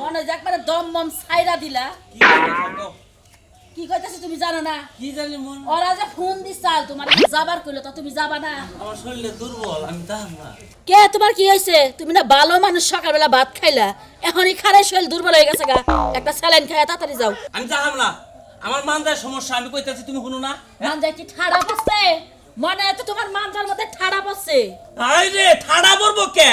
মনে যে একবারে দম মম ছাইরা দিলা। কি কইতাছ তুমি জানো না? কি জানি মন ওরা যে ফোন দিছাল তোমার যাবার কইলো তো তুমি যাবা না? আমার শরীরে দুর্বল, আমি দাম না। কে তোমার কি হইছে? তুমি না ভালো মানুষ, সকালবেলা ভাত খাইলা, এখনই খারে শরীর দুর্বল হয়ে গেছে গা। একটা স্যালাইন খাইয়া তাড়াতাড়ি যাও। আমি দাম না, আমার মানজার সমস্যা, আমি কইতাছি তুমি শুনো না। মানজা কি ঠাড়া পড়ছে? মনে হয় তো তোমার মানজার মধ্যে ঠাড়া পড়ছে। আরে ঠাড়া পড়বো কে?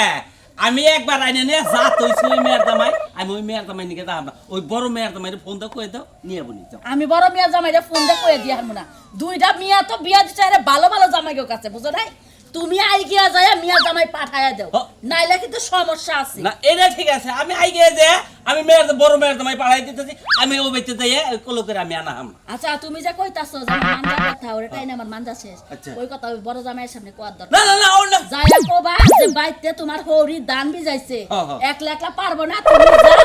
আমি একবার আইনে নিয়ে যা তৈছি ওই মেয়ের দামাই, আমি ওই মেয়ের দামাই নিকে দাম না, ওই বড় মেয়ের দামাই ফোন দাও কয়ে দাও নিয়ে বলি যাও। আমি বড় মিয়া জামাইরে ফোন দিয়ে কয়ে দিয়ে হারমু না। দুইটা মিয়া তো বিয়া দিছে আরে ভালো ভালো জামাইগো কাছে, বুঝো নাই? তুমি আই গিয়া যায় মিয়া জামাই পাঠায়া দাও, নাইলে কিন্তু সমস্যা আছে। না এটা ঠিক আছে, আমি আই গিয়ে যে আমি মেয়ের বড় মেয়ের দামাই পাঠাই দিতেছি, আমি ওই বাইতে যাইয়ে কলো করে আমি আনা হাম। আচ্ছা তুমি যে কইতাছো যে মানজা কথা, ওটাই না আমার মানজা শেষ। আচ্ছা। ওই কথা ওই বড় জামাইয়ের সামনে কোয়ার দরকার না না না ওর না। যাইয়া কোবা যে বাইতে তোমার হৌরি দান বিজাইছে, হ্যাঁ। একলা একলা পারবো না, তুমি যাও,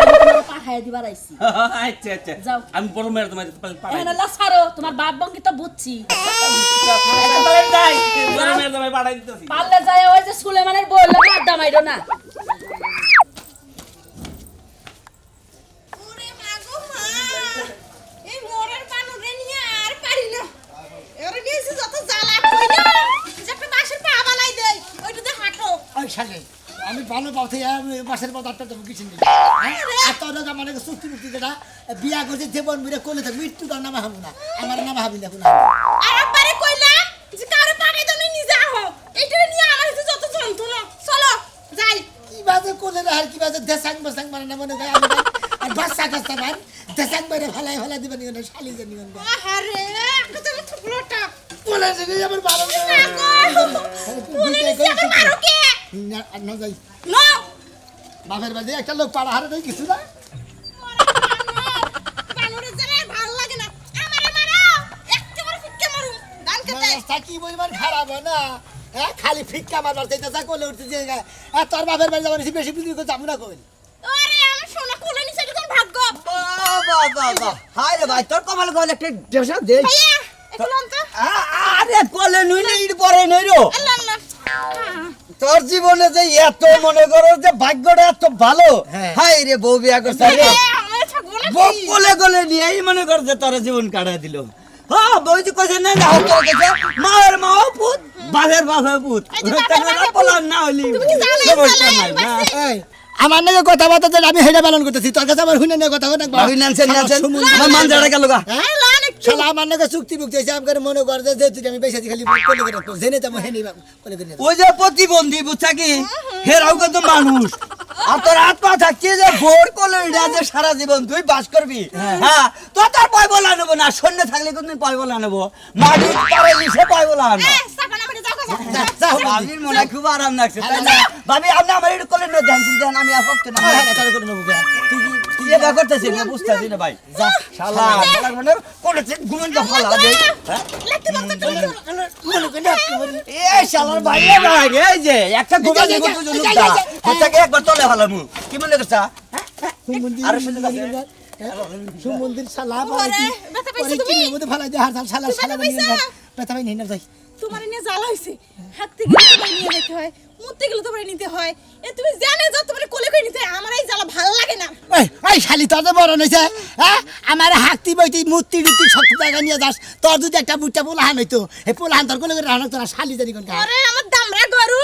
আমি তোমার পাঠায়া দিবার আইছি। আচ্ছা আচ্ছা যাও। আমি বড় মেয়ের দামাই পাঠাই এখানে লাসারো তোমার বাপ বঙ্গি তো বুঝছি। বড় মেয়ের দামাই পাঠাই দিতেছি। পারলে যায় ওই যে সুলেমানের বই লাগে আড্ডা মাইরো না। ওরে মা গো মা, এই মোরের বানুরে নিয়ে আর পারি না। এরে নিয়েছি যত জ্বালা কইলা, যে একটা বাঁশের পা বানাই দেই, ওইটাতে হাঁটো। ওই শালে আমি ভালো পাও থেকে আমি মাসের পর আটটা দেবো কিছু নেই। আর তোর মানে চুক্তি মুক্তি যেটা বিয়া করছে জীবন মিলে করলে তো মৃত্যু তার নামে হাবো না, আমার নামে হাবি না কোনো। আর একবারে কইলাম যে কারে পানি দাও নিজে আহো, এইটা নিয়ে আমার কাছে যত যন্ত্রণা। চলো যাই। কি বাজে করলে না আর কি বাজে দেশাং বসাং মানে না মনে হয় আমি আর বাচ্চা কাচ্চা মান দেশাং বাইরে ফেলাই দিবেন না শালি জানি না আহারে একটা তো টুকরোটা বলে যে আমার ভালো না পুলিশ এত মারো কে? না যাই নো বাপের বাড়ি একটা লোক পাড়া হারে দেয় কিছু না। বানুরে জানে ভালো লাগে না, আমারে মারো একেবারে ফিটকে মারু গান খেতে। রাস্তা কি পরিমাণ খারাপ হয় না, হ্যাঁ খালি ফিক্কা মারবার চাইতে যা করলে উঠতে যে তোর বাপের বাড়ি যাবার বেশি বুদ্ধি করে যাবো না কই। আরে আমার সোনা কোলে নিছে, এটা তোর ভাগ্য। বাবা হাই রে ভাই, তোর কপালে কল একটা দেশা দে। ভাইয়া একটু লঙ্কা। আরে কলে নইলে ইট পরে নইরো। আল্লাহ আল্লাহ। তোর জীবনে যে এত মনে করো যে ভাগ্যটা এত ভালো, হাই রে বউ বিয়া করছে রে, আমার ছাগল বউ কোলে কোলে নিয়েই মনে কর যে তোর জীবন কাটায় দিল। হ্যাঁ বই যে কইছে না না হতো কইছে মায়ের মাও পুত বাপের বাপের পুত, তাহলে বলার না হইলি সমস্যা নাই না। এই আমার নাকি কথা বলতে আমি হেডে পালন করতেছি, তোর কাছে আমার হুইনা নিয়ে কথা বল না। ভাবি নানছেন আমার মান জাড়া গেল গা। শালা আমার নাকি চুক্তি মুক্তি হয়েছে, আমি করে মনে কর যে তুই আমি বেশি খালি কোলে করে রাখবো, জেনে তো হেনি কোলে করে ওই যে প্রতিবন্ধী বুঝছা কি হেরাও কিন্তু মানুষ, আর তোর আত্মা থাকছে যে ভোর কোলে যে সারা জীবন তুই বাস করবি। হ্যাঁ তো তোর পয় বলা নেবো না, শূন্য থাকলে কিন্তু পয় বলা নেবো, মাটি পারে সে পয় বলা আনবো। সাবান আমারে যাও যাও ভাবির মনে খুব আরাম লাগছে তাই না? ভাবি আপনি আমার একটু কোলে নিয়ে ধ্যান চিন্তা আমি আর করতে না। তাহলে করে নেবো। তুই এটা করতেছিস না বুঝতেছি না ভাই। যা শালা শালা মানে কোলে ঘুমন যা ফালা দে। লাগতে লাগতে মনে করে এই শালার ভাই রে ভাই, এই যে একটা ঘুমন কিন্তু জুলুকটা হচ্ছে একবার তলে ফেলামু কি মনে করছা? আরে শুনতে পাচ্ছ? সুমন্দির শালা ওরে, ব্যথা পাইছো তুমি? ফালাই দিয়ে হার শালা শালা ব্যথা পাই না যাই। তোমার নিয়ে জ্বালা হইছে, হাত থেকে তোমার নিয়ে যেতে হয়, মুতে গেলে তোমার নিতে হয়। এ তুমি জানে যে তোমার কোলে করে নিতে হয়, আমার এই জ্বালা ভালো লাগে না। এই শালি তোর তো বড় নইছে, হ্যাঁ আমার হাতি বইতি মূর্তি টুতি শক্তি জায়গা নিয়ে যাস, তোর যদি একটা বুটটা পোলাহান হইতো এই পোলাহান তোর কোলে করে রাখা তোর শালি জানি কোন আরে আমার দামরা গরু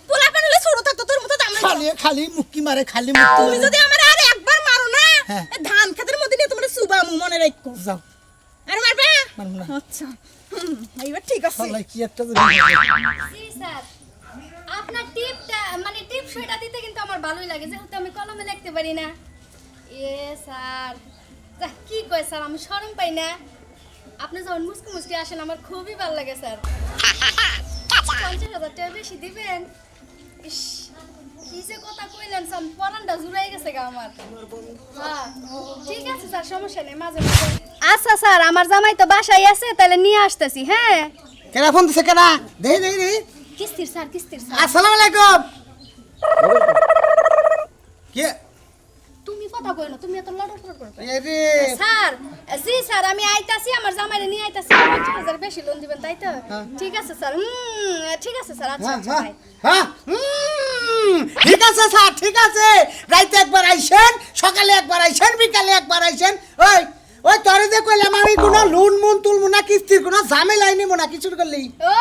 পোলা পানিলে ছোট থাকতো তোর মতো দামরা। খালি খালি মুক্কি মারে খালি মুক্তি তুমি যদি আমার আরে একবার মারো না, হ্যাঁ। এ ধান খেতের মধ্যে নিয়ে তোমার সুবামু মনে রাখো। যাও আরে মারবে? মারবো না। আচ্ছা এইবার ঠিক আছে। শালা কি একটা জি স্যার, আপনার টিপটা মানে টিপ সইটা দিতে কিন্তু আমার ভালোই লাগে, যেহেতু আমি কলমে লিখতে পারি না। এ স্যার যা কি কয় স্যার, আমি শরম পাই না। আপনি যখন মুসকি মুসকি আসেন আমার খুবই ভালো লাগে স্যার। 50,000 টাকা বেশি দিবেন? ইস কি যে কথা কইলেন স্যার, পরানটা জুড়াই গেছে গা আমার। হ্যাঁ ঠিক আছে স্যার, সমস্যা নেই, মাঝে মাঝে। আচ্ছা স্যার, আমার জামাই তো বাসায় আছে, তাহলে নিয়ে আসতেছি। হ্যাঁ কেনা ফোন দিছে কেনা দেই দেই দেই। কিস্তির স্যার, কিস্তির স্যার। আসসালামু আলাইকুম। কে তুমি কথা কই না, তুমি এত লড়র করো। এরে স্যার জি স্যার, আমি আইতাছি, আমার জামাইরে নিয়ে আইতাছি। 50,000 বেশি লোন দিবেন তাই তো? ঠিক আছে স্যার, ঠিক আছে স্যার। আচ্ছা আচ্ছা ভাই। হ্যাঁ ঠিক আছে স্যার, ঠিক আছে। রাইতে একবার আইসেন, সকালে একবার আইসেন, বিকালে একবার আইসেন। ওই ওই তোরে যে কইলাম আমি কোনো লোন মুন তুলবো না, কিস্তির কোনো ঝামেলাই নিবো না কিছু করলেই। ও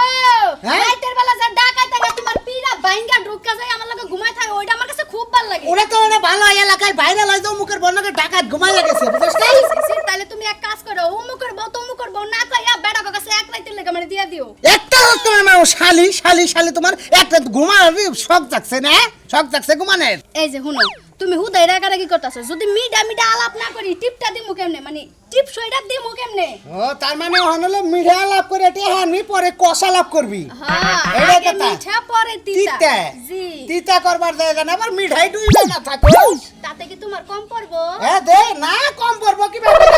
হ্যাঁ? রাইতের বেলা যা ডাকাই থাকে তোমার পিরা বাইঙ্গা ঢুকা যায় আমার লগে ঘুমায় থাকে ওইটা আমার কাছে খুব ভালো লাগে। ওরা তো ওরা ভালো এলাকায় বাইরে লয় তো মুখের বন্ধকে ডাকাত ঘুমাই গেছে, বুঝছিস? তাহলে তুমি এক কাজ করো, অমুকের বউ তমুকের বউ না কইয়া বেটা কাছে এক রাইতের লেগে মানে দিয়া দিও। একটা তোমার মা শালি শালি শালি তোমার একটা ঘুমানোর শখ জাগছে না, শখ জাগছে ঘুমানোর। এই যে শুনো তুমি হুদাই রাগারাগি করতেছো, যদি মিডা মিডা আলাপ না করি টিপটা দিমু কেমনে, মানে টিপ সইটা দিমু কেমনে? ও তার মানে হনলে মিঠা লাভ করে টেহানি পরে কষা লাভ করবি। হ্যাঁ এইটা আগে কথা। মিঠা পরে তিতা। তিতা জি তিতা করবার জায়গা না, আবার মিঠাই ডুইবে না থাকো। তাতে কি তোমার কম পড়বো? হ্যাঁ দে না, কম পড়বো কি ব্যাপার,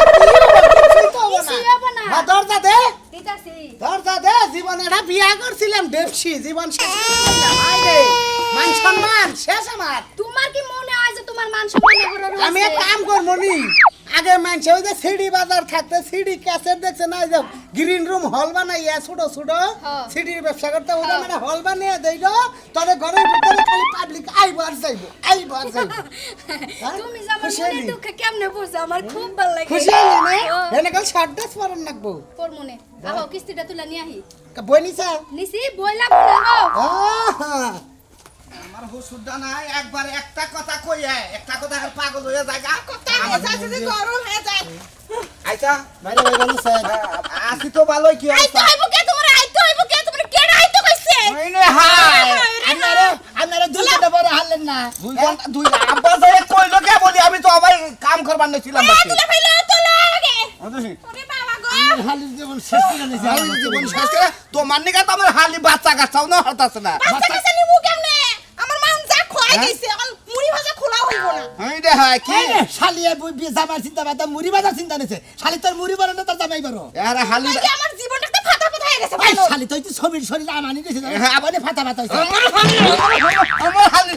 কিছুই হবে না। হ্যাঁ দরজা দে, দিতাছি। দরজা দে। জীবনে একটা বিয়া করছিলাম দেবসি, জীবন শেষ করে দিলাম। আইরে মান সম্মান শেষ আমার। তোমার কি মনে হয় যে তোমার মান সম্মান এগুলোর আমি এক কাম করবো নি, আগে মানছে ওই যে সিডি বাজার থাকতে সিডি ক্যাসেট দেখছে না, যে গ্রিন রুম হল বানাইয়া ছোট ছোট হ্যাঁ। সিডির ব্যবসা করতে ওরা মানে হল বানিয়ে দেইল, তবে ঘরের ভিতরে খালি পাবলিক আইবার যাইবো, আইবার যাইবো। হ্যাঁ? তুমি যে আমার খুশি মনে হইলি? দুঃখে কেমনে বুঝছো, আমার খুব ভালো লাগে। খুশি হইলি না? ও, এনে কাল শার্ট ড্রেস পরন লাগবো। তোর মনে আহো কিস্তিটা তুলে নিয়ে আহি। বই নিছা? নিছি বইলা বলে আহো। আহা, আমার হুসুরটা নাই, একবার একটা কথা কইয়া একটা কথা আর পাগল হয়ে যায় গা। কথা মেজাজ যে গরম হয়ে যায়। আইতা বাইরে বাইরে গেল স্যার। আসি তো ভালোই, কি আইতো অবস্থা? হইব কে তোমার, আইতো হইব কে তোমার, কে আইতো কইছে? ওইনে হাই আপনারা দুই ঘন্টা পরে হারলেন না। 2 ঘন্টা 2 আব্বা যায় কইলো কে বলি, আমি তো আবার কাম করবার নিছিলাম বাকি। তুলে ফেলো তোলা আগে। বুঝছিস? ওরে বাবা গো। হালির জীবন শেষ করে নিয়েছে। আমি জীবন শেষ করে তো মান্নিকা তো আমার হালি বাচ্চা কাচ্চাও না হতাছে না। বাচ্চা কাছে নিমু কেমনে? আমার মান যা খোয়াই গেছে, এখন মুড়ি ভাজা খোলা হইব না। এই রে হাই কি শালি জামার চিন্তা বাদ মুড়ি বাজার চিন্তা নিছে, শালি তোর মুড়ি বানানো তোর জামাই বারো। আরে হালি এই যে আমার জীবনটা একটা ফাটা ফাটা হয়ে গেছে ভাই ভালো। শালি তুই তো ছবির শরীর আমানি দিছে, হ্যাঁ। আবার ফাটা ফাটা হইছে। আমার হালি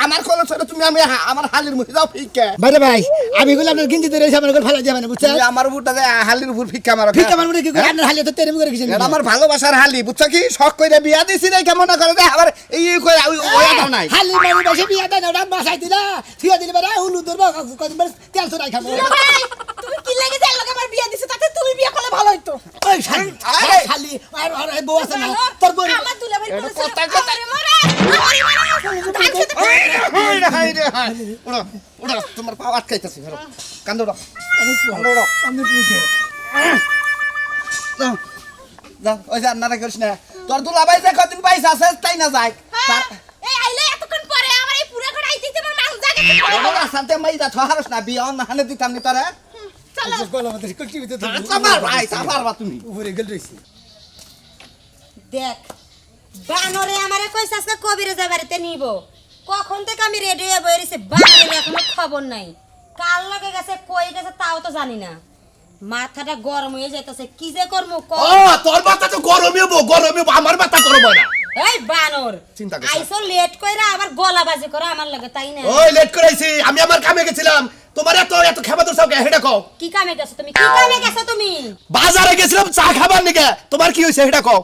আমার কোলে ছেড়ে তুমি আমি আমার হালির মুখে যাও ফিক্কা। বাইরে ভাই আমি গুলো আপনার গিঞ্জি ধরে আমার ফেলা যাবে না, বুঝছেন? তুমি আমার বুটা যে হালির উপর ফিক্কা মারো। ঠিক আমার মনে কি করে আপনার হালি তো তেরে করে গেছেন। এটা আমার ভালোবাসার হালি, বুঝছো কি? শখ কইরা বিয়া দিছি নাই কেমন করে দে আবার এই কই ওই দাও নাই। হালি মারি বসে বিয়া দেন ওটা বাসাই দিলা, থিয়া দিলে বারে হুলু ধরবা কদিন বারে তেল ছড়াই খাবো। দুলা ভাই, তুমি কি লাগে যে লোক আমার বিয়া দিছে, তাতে তুমি বিয়া করলে ভালো হইতো। ওই শালি আরে। শালি আর বউ আছে না তোর বউ। আমার দুলা ভাই এটা বলেছে, কথা কথা। আমারে মারা, আমারে মারা। ধান খেতে হাই রে হাই। ওড়ো ওড়ো তোমার পা আটকাইতাছি ধরো। কান্দো ওড়ো। কান্দো ওড়ো। আমি তুইকে যাও যাও, ওই যে আন্নারা করিস না। তোর দুলাভাই যে কদিন পাইছে আছে তাই না যায়। হ্যাঁ, এই আইলে এতক্ষণ পরে আমার এই পুরা ঘর আইতে আমার মান জাগে। ওরা শান্তি মাইদা থহারস না বিয়া না হানে দিতাম নি তোরে। চলো গলা মধ্যে কচি ভিতর চাপার ভাই চাপারবা তুমি। উপরে গেল রইছি। দেখ বানরে আমারে কইছে আজকে কবিরে যাবারিতে নিব, কখন থেকে আমি রেডি হয়ে বই রইছি, বানরের এখনো খবর নাই, কাল লাগে গেছে কই গেছে তাও তো জানি না, মাথাটা গরম হয়ে যাইতেছে, কি যে করবো তোর মাথা তো গরমই হবো, আমার মাথা গরম হয় না। এই বানর চিন্তা করছ না। আইসো লেট কইরা আবার গলাবাজি করে আমার লাগে, তাই না? ওই লেট করাইছি, আমি আমার কামে গেছিলাম। তোমার এত খেবা তোর সব হেডা কও। কি কামে গেছো তুমি, কি কামে গেছো তুমি? বাজারে গেছিলাম চা খাবার নিকে, তোমার কি হইছে হেডা কও।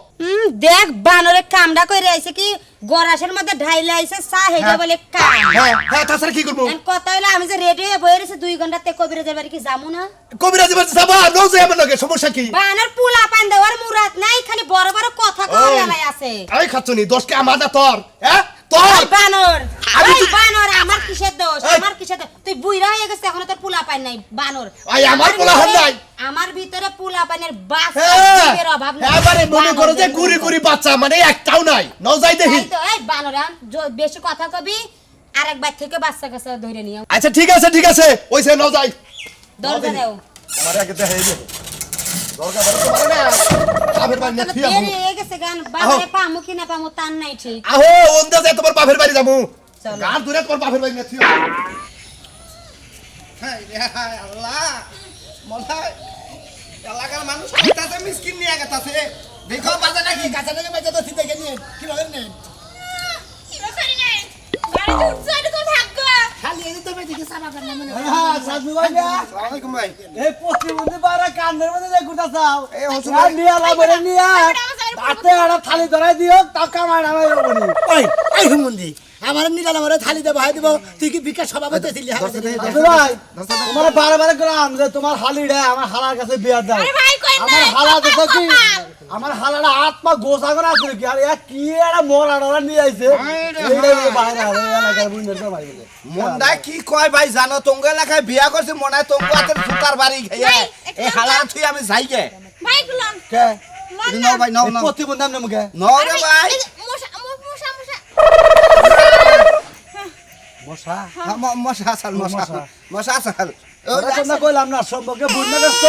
দেখ বানরে কামডা কইরা আইছে কি গরাসের মধ্যে ঢাইলে আইছে চা হেডা বলে কাম। হ্যাঁ তাছাড়া কি করবো? এখন কথা হইলো আমি যে রেডি হয়ে বই রইছি 2 ঘন্টা তে কবিরে যাবারি কি যামু না? কবিরাজি বাড়ি যাবা, নও যাই আমার লগে, সমস্যা কি? বানর পুলা পান দেওয়ার মুরাদ নাই, খালি বড় বড় কথা কওয়ার বেলায় আছে। আমি খাচ্ছনি, দোষ কি আমার না তোর? হ্যাঁ তোর। ওই বানর, আমি ওই তো- বানর আমার কিসের দোষ? এই। আমার কিসের দোষ? তুই বুইড়া হয়ে গেছিস এখনো তোর পুলা পান নাই বানর। এই, আমার পোলা পান নাই। আমার ভিতরে পুলা পানের বাস হ্যাঁ জীবের অভাব নাই। এবারে মনে করো যে বানরের গুড়ি মতো। গুড়ি বাচ্চা, মানে একটাও নাই, নও যাই দেখি। তাই তো এই বানরা বেশি কথা কবি আরেকবার থেকে বাচ্চা কাছে ধরে নিও, আচ্ছা ঠিক আছে ওইসে নও যাই। দরজা দাও। আমার আগে দেখা এই যে দরকার বড় তো মানে না, বাপের বাড়ি না থিয়া দেরি হয়ে গেছে গান, বাজারে পামু কি না পামু তার নাই ঠিক। আহো ওন্দা যায় তোমার বাপের বাড়ি যাবো। চলো। গান দূরে তোমার বাপের বাড়ি না থিয়া। হাই রে হাই আল্লাহ। মনে হয় এলাকার মানুষ কইতাছে মিসকিন নিয়ে গেতাছে। দেখো বাজে নাকি কাঁচা থেকে বেঁচে তো চিন্তা গেলি কিভাবে নেন কিবা করি নাই। গাড়িতে উঠছে তো থাকবো। খালি এই তো বেঁচে সাবা করলাম মনে হয়। হ্যাঁ সাজু ভাই না আসসালামু আলাইকুম ভাই। এই পশ্চিম মধ্যে পারা কান্দের মধ্যে যাই গুটা চাও এই হসুন আর নিয়া লাবরে নিয়া হাতে একটা থালি ধরাই দিও তাও কামাই নামাই যাবনি ওই এই হুমন্দি আমার নিরাল আমার থালি দেবো হাই দেবো তুই কি বিকাশ সভাপতি ছিলি দাদু ভাই তোমার বারে গ্রাম যে তোমার হালিটা আমার হালার কাছে বিয়ার দাও আরে ভাই কই আমার না হালা দেখো কি আমার হালাটা হাত পা গোসা করে আছে কি আর কি একটা মরা ডরা নিয়ে আইছে এইটা বাইরে আর এলাকার বুঝতে ভাই মন্ডা কি কয় ভাই জানো তোঙ্গ এলাকায় বিয়া করছে মনে হয় তোঙ্গ হাতের সুতার বাড়ি খাইয়া এই হালা থুই আমি যাই গে ভাই গুলাম কে নাও ভাই নাও নাও প্রতিবন্ধ নাম মুখে নাও রে ভাই মশা মশা মশা মশা মশা আসাল মশা মশা আসাল ওরা তো না কইলাম না সম্পর্কে বুঝনা গেছ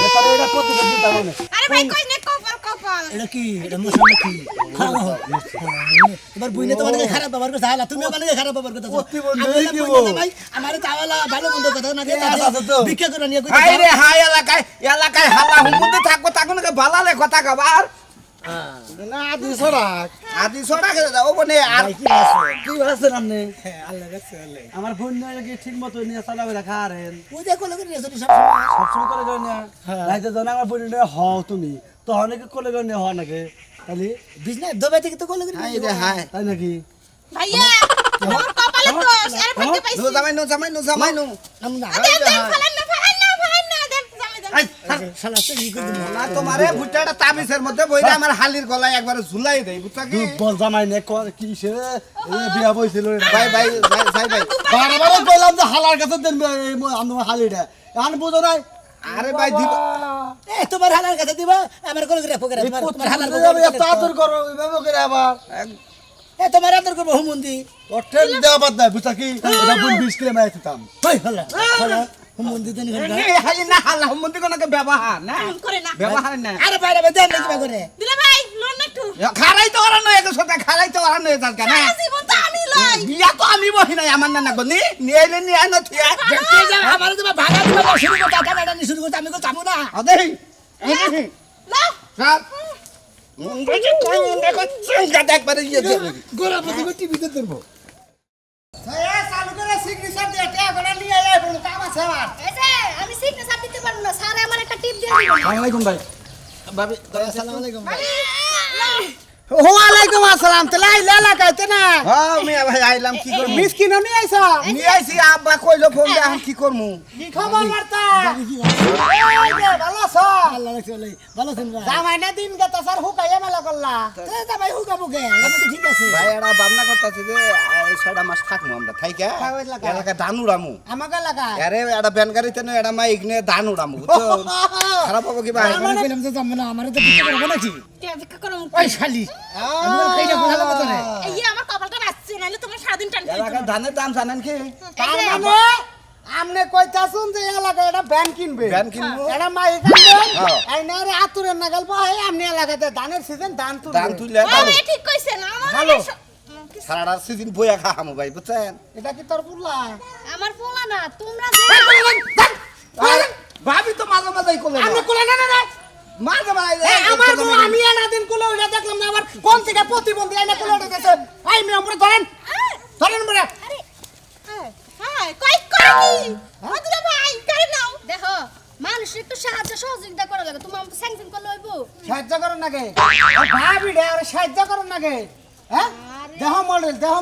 এটারে এটা প্রতিবন্ধ দিতে হবে আরে ভাই কই নে কপাল কপাল এটা কি এটা মশা নাকি খারাপ হোক এবার বুইনে তোমার খারাপ ব্যবহার করতে হালা তুমি আমার খারাপ ব্যবহার করতে প্রতিবন্ধ দিব ভাই আমার তাওয়ালা ভালো মন্দ কথা না ভিক্ষা করে নিয়ে কই হাই রে হাই এলাকায় হালা হুমুন্দে থাকবো তখন বালালে কথা কবার না আদি সরা আদি ছড়া ও বনে আর কি আছে কি আছে নামনে আল্লাহ কাছে আল্লাহ আমার বোন নাকি ঠিক মতো নিয়ে চালাবে রাখা আরেন ওই দেখো লোকের রেজনি সব সময় সবসময় করে গেল না রাইতে জন আমার বোন নিয়ে হও তুমি তো অনেকে কোলে গেল নিয়ে হও নাকি তাহলে বিজনেস দবাই থেকে তো কল হাই রে হাই তাই নাকি ভাইয়া আমার কপালে দোষ আরে ভাই পাইছি নো জামাই নো আমরা দেন দেন ফালান না দেন জামাই দেন শালা তো ই করে দিল না তোমারে ভুট্টাটা তাবিজের মধ্যে বইরা আমার হালির গলায় একবার ঝুলাই দেই বুঝছা কি বল জামাই নে কি সে বিয়া বইছিল ভাই ভাই ভাই ভাই বারবার কইলাম যে হালার কাছে দেন আমার হালিটা এখন বুঝো নাই আরে ভাই দিব এ তোমার হালার কাছে দিবা আমার কল করে ফকরে তোমার হালার এত আদর করো এইভাবে করে আবার এ তোমার আদর করব হুমন্দি হোটেল দেওয়া বাদ নাই বুঝছা কি এটা বোন 20 কিলো মাই দিতাম হই হলা হলা হুমন্দি দেন ঘন্টা এই হাই না হালা হুমন্দি কোনকে ব্যবহার না করে না ব্যবহার না আরে বাইরে দেন না করে দিলে ভাই লোন না একটু খারাই তো ওরা নয় এত সাথে খারাই তো ওরা নয় তার কেন জীবন তো আমি লই বিয়া তো আমি বহি নাই আমার না গনি নিয়ে নিয়ে না থিয়া দেখতে যা আমার দিবা ভাগা দিবা শুরু করতে টাকা শুরু করতে আমি কো যাবো না আদেই লাও স্যার মুন্ডে কোন মুন্ডে কো চিঙ্গা দেখবারে ইয়ে দেবে গোরা প্রতি টিভিতে দেবো চালু করে সিগনেচার দিয়ে টাকা করে নিয়ে আয় কোনো কাম আছে আমার এই যে আমি সিগনেচার দিতে পারবো না স্যার আমার একটা টিপ দিয়ে দিবেন আসসালামু আলাইকুম ভাই ভাবি আসসালামু আলাইকুম ওয়ালাইকুম আসসালাম তেলাই লালা কাইতে না হ্যাঁ মিয়া ভাই আইলাম কি করব মিসকিন নি আইছা নিয়ে আইছি আব্বা কইলো ফোন দে এখন কি করমু কি খবর মারতা ভালো আছো আল্লাহ রাখছে ভালো আছেন ভাই জামাই না দিন গেতা স্যার হুকাইয়া মেলা করলা তা ভাই হুকা বুকে আমি তো ঠিক আছে ভাই এরা ভাবনা করতেছে যে 6টা মাস থাকমু আমরা থাইকা এলাকা ধান উড়ামু আমাকে লাগা আরে এটা ব্যান গাড়িতে নয় এটা মা ইগনে ধান উড়ামু বুঝছো খারাপ হবে কি ভাই আমি কইলাম যে যাবো না আমারে তো বিক্রি করবো নাকি ভিক্ষা করো ওই শালি আমি কইটা ভালো কথা রে এই আমার কপালটা বাঁচছে নাহলে তোমার সারাদিন টান এলাকা ধানের দাম জানেন কি তার মানে আমনে কইতাছুন যে এলাকা এটা ব্যান কিনবে ব্যান কিনবো এটা মাই কিনবে হ্যাঁ। এই না রে আতুরের নাগাল পায় আমনে এলাকাতে ধানের সিজন ধান তুলবে ধান তুললে আরে ঠিক কইছেন আমার ভালো। সারাটা সিজন বইয়া খামু ভাই বুঝছেন এটা কি তোর পুল্লা আমার পোলা না তোমরা যে আরে ভাবি তো মাঝে মাঝেই কোলে আমি কোলে না না মাঝে মাঝে আমার বউ আমি এনা দিন কোলে ওটা দেখলাম না আবার কোন থেকে প্রতিবন্ধী এনে কোলে ওটা গেছে আই মি আমরা ধরেন মরে হ্যাঁ কই কই দিলে ভাই করে নাও দেখো মানুষ একটু সাহায্য সহযোগিতা করা লাগে তুমি আমাকে স্যাংশন করলে হইব সাহায্য করুন নাকি ভাবি রে আর সাহায্য করুন নাকি হ্যাঁ দেহ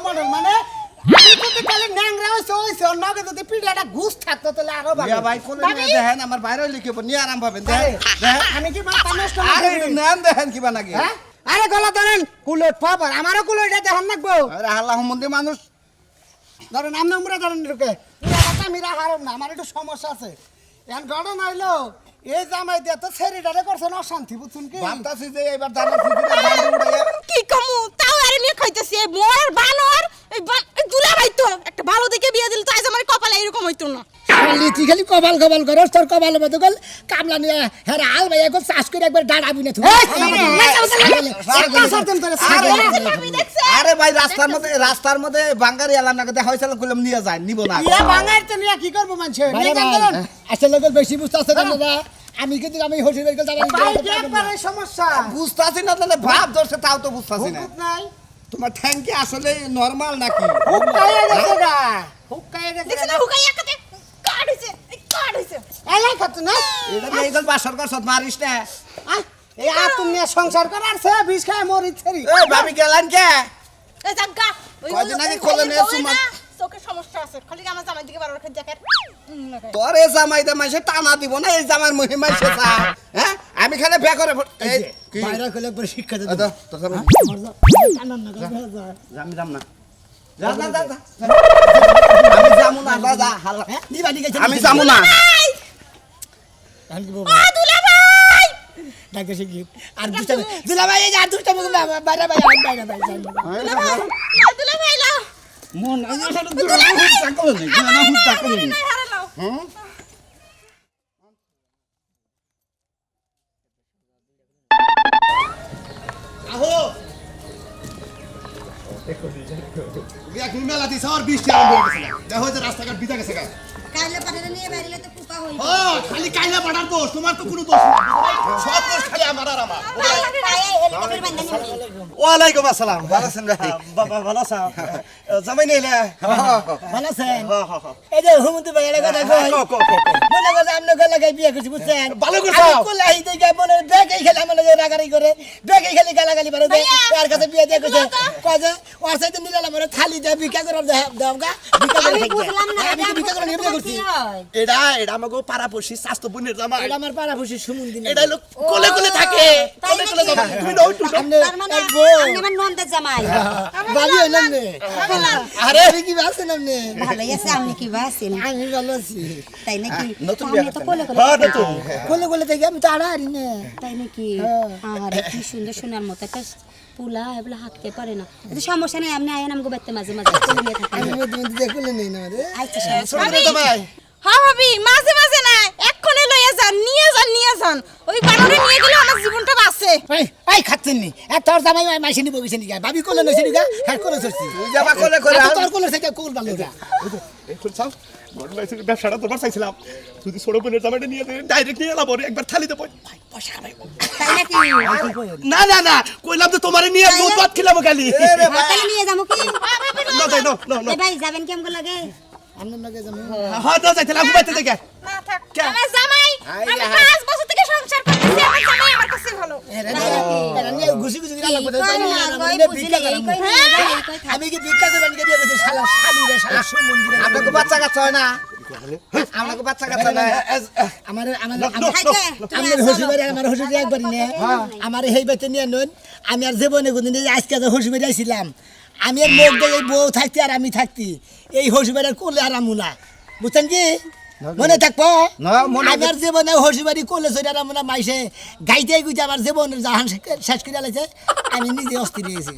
মডেল মানে আমি তো কালে ন্যাংরা হইছে অন্যকে যদি পিড়াটা ঘুষ থাকতো তাহলে আরো ভালো ভাই কোলে নিয়ে দেখেন আমার বাইরে লিখে নিয়ে আরাম পাবেন দেখেন আমি কি মাথা নষ্ট আরে নাম দেখেন কিবা নাকি হ্যাঁ আরে গলা ধরেন কুলট পাবার আমারও কুলটটা দেখেন নাকবো আরে আল্লাহ মন্দির মানুষ ধরেন আমরা আমরা ধরেন ঢুকে পুরাটা মিরা হারম না আমার একটু সমস্যা আছে এখন ঘটনা হইলো এই জামাই দিয়ে তো ছেড়িটারে করছেন অশান্তি বুঝছেন কি ভাবতাছি যে এবার দানা সিজনে ধান উড়াইয়া কি কমু তাও আরে নিয়ে খাইতেছি এই মোর বানর এই দুলা ভাই তো একটা ভালো দেখে বিয়ে দিল তো আজ আমার কপালে এরকম হইতো না শালি তুই খালি কপাল করস তোর কপাল মধ্যে গল কামলা নিয়ে হ্যাঁ আল ভাই একবার চাষ করে একবার ডাড়াবি না তুই আরে ভাই রাস্তার মধ্যে বাঙ্গারি এলাম না দেখা হয়েছিল কইলাম নিয়ে যায় নিব না ইয়া বাঙালি তো নিয়ে কি করবো মানুষে আসলে লোকের বেশি বুঝতে আসতে না আমি কিন্তু আমি হোটেল বের করতে একবারে সমস্যা বুঝতাছি না তাহলে ভাব ধরছে তাও তো বুঝতাছি না হুকুম নাই তোমার ঠ্যাঙ্কি আসলে নরমাল নাকি হুকাইয়া গেছে গা হুকাইয়া গেছে দেখছ না হুকাই একাতে কাট হইছে এলাই খাত না এটা নিয়ে গেল বাসর কর সব মারিস না এই আর তুমি সংসার করার সে বিষ খায় মরিচ্ছে রে। এই ভাবি গেলেন কে এই জাগা ওই কয়দিন আগে খোলে নিয়ে সুমা চোখের সমস্যা আছে খালি আমার জামাই দিকে বারবার খেয়ে দেখেন তোর এই জামাই দা মাইসে টানা দিব না এই জামার মহিমা শেষা হ্যাঁ আমি খালি বে করে এই কি বাইরে কইলে একবার শিক্ষা দে আদা তোর জামাই কান্নান না করে আমি যাম না যা যা যা যা। আমি যামু না যা যা হালা দিবা দিকে আমি যামু না আমি কি বলবো ডাকে সে কি আর দুটা দুলা ভাই এই আর দুটা মুখ না বাইরে বাইরে বাইরে বাইরে দুলা ভাই লাও মন এই যে দুলা হুট তাকো না না হুট তাকো না হারালাও আহো এক মেলা দিছে আর বৃষ্টি আরম্ভ হয়ে গেছে দেখো যে রাস্তাঘাট ভিজা গেছে গা কাইলে পাঠালে নিয়ে বাইরে তো কুপা হই ও খালি কাইলা পাড়ার দোষ তোমার তো কোনো দোষ না সব দোষ খালি আমার আর আমার হেলিকপ্টার বান্ধা ওয়ালাইকুম আসসালাম ভালো আছেন ভাই বাবা ভালো আছো জামাই নিলে ভালো আছেন এই যে হুমন্ত ভাই এর কথা কই মনে করে আপনি গলা গাই বিয়ে করছি বুঝছেন ভালো করছো। আমি কোলাই দেখে মনে বেগই খেলে মনে করে রাগারি করে বেগই খেলে গালাগালি করে দেয় আর কাছে বিয়ে দিয়ে কইছে কইছে ওর সাথে নিলাম মনে থালি দিয়ে ভিক্ষা করে দাও গা ভিক্ষা করে আমি খাই বুঝলাম না আমি কি ভিক্ষা করে নিয়ে বিয়ে করছি এটা আমাকে পাড়া পড়ছি স্বাস্থ্য বোনের জামাই এটা আমার পাড়া খুশি সুমন্দি না এটা লোক কোলে কোলে থাকে কোলে কোলে যাবে তুমি নাও একটু আপনি তার মানে এক বউ আমি আমার নন্দের জামাই বালি হইলাম নে আরে আপনি কি আছেন আপনি ভালোই আছে আপনি কি বাসেন আমি ভালো আছি তাই নাকি নতুন আমি তো কোলে কোলে হ্যাঁ নতুন কোলে কোলে থেকে আমি তো আড়াআড়ি না তাই নাকি আরে কি সুন্দর সোনার মতো একটা পুলা এবলা হাঁটতে পারে না এটা সমস্যা নাই আপনি আয়েন আমাকে বাড়তে মাঝে মাঝে কোলে নিয়ে থাকেন আমি মধ্যে মধ্যে কোলে নেই না রে আচ্ছা সমস্যা ছোট ছোট জামাই হ্যাঁ ভাবি মাঝে মাঝে না এক্ষুনি লইয়া যান নিয়ে যান ওই বানরে নিয়ে গেলে আমার জীবনটা বাঁচে এই এই খাচ্ছেন নি আর তোর জামাই মাইছে নি বগিছে নি গা ভাবি কোলে নইছে নি গা হ্যাঁ কোলে ধরছি তুই যাবা কোলে করে আর তোর কোলে থেকে কোল ভালো গা এখন চাও ব্যবসাটা তোমার চাইছিলাম যদি ছোট বোনের জামাইটা নিয়ে ডাইরেক্ট নিয়ে এলাম ওরে একবার থালিতে পয়সা খাবাই তাই নাকি না না না কইলাম তো তোমারে নিয়ে দুধ ভাত খেলাম খালি তাহলে নিয়ে যাবো কি না যাই না এ ভাই যাবেন কেমন লাগে আমন লাগে জামাই হ্যাঁ তো যাইছিলাম ঘুমাইতে দেখে না থাক আমার জামাই আমি 5 বছর থেকে সংসার করতেছি আমার জামাই আমার কাছে ভালো এরা নিয়ে ঘুষি ঘুষি গিরা লাগবে তাই কই নিয়ে না আমরা কই নিয়ে বুঝিলে ভিক্ষা এই করাবো। কই নিয়ে যাই কই থাক আমি কি ভিক্ষা দেবেন কে বিয়ে করছি শালা শালি রে শালা সুমন্দি রে আপনাকে বাচ্চা কাচ্চা হয় না আপনাকে বাচ্চা কাচ্চা না আমার খাইতে আমার হসুবাড়ি আমার হসুবাড়ি একবার নিয়ে আমার এই বাইতে নিয়ে নন আমি আর জীবনে কোনদিন আজকে যে হসুবাড়ি আইছিলাম আমি আর লোক দিয়ে এই বউ থাকতি আর আমি থাকতি এই হসুবাড়ির কোলে আর আমুনা বুঝছেন কি মনে থাকবো না, মনে আমি আর জীবনে হসুবাড়ি কোলে সরে আর আমুনা মাইসে গাইতে গুইতে আমার জীবনের জাহান শেষ করে আলাইছে আমি নিজে অস্থির হয়েছি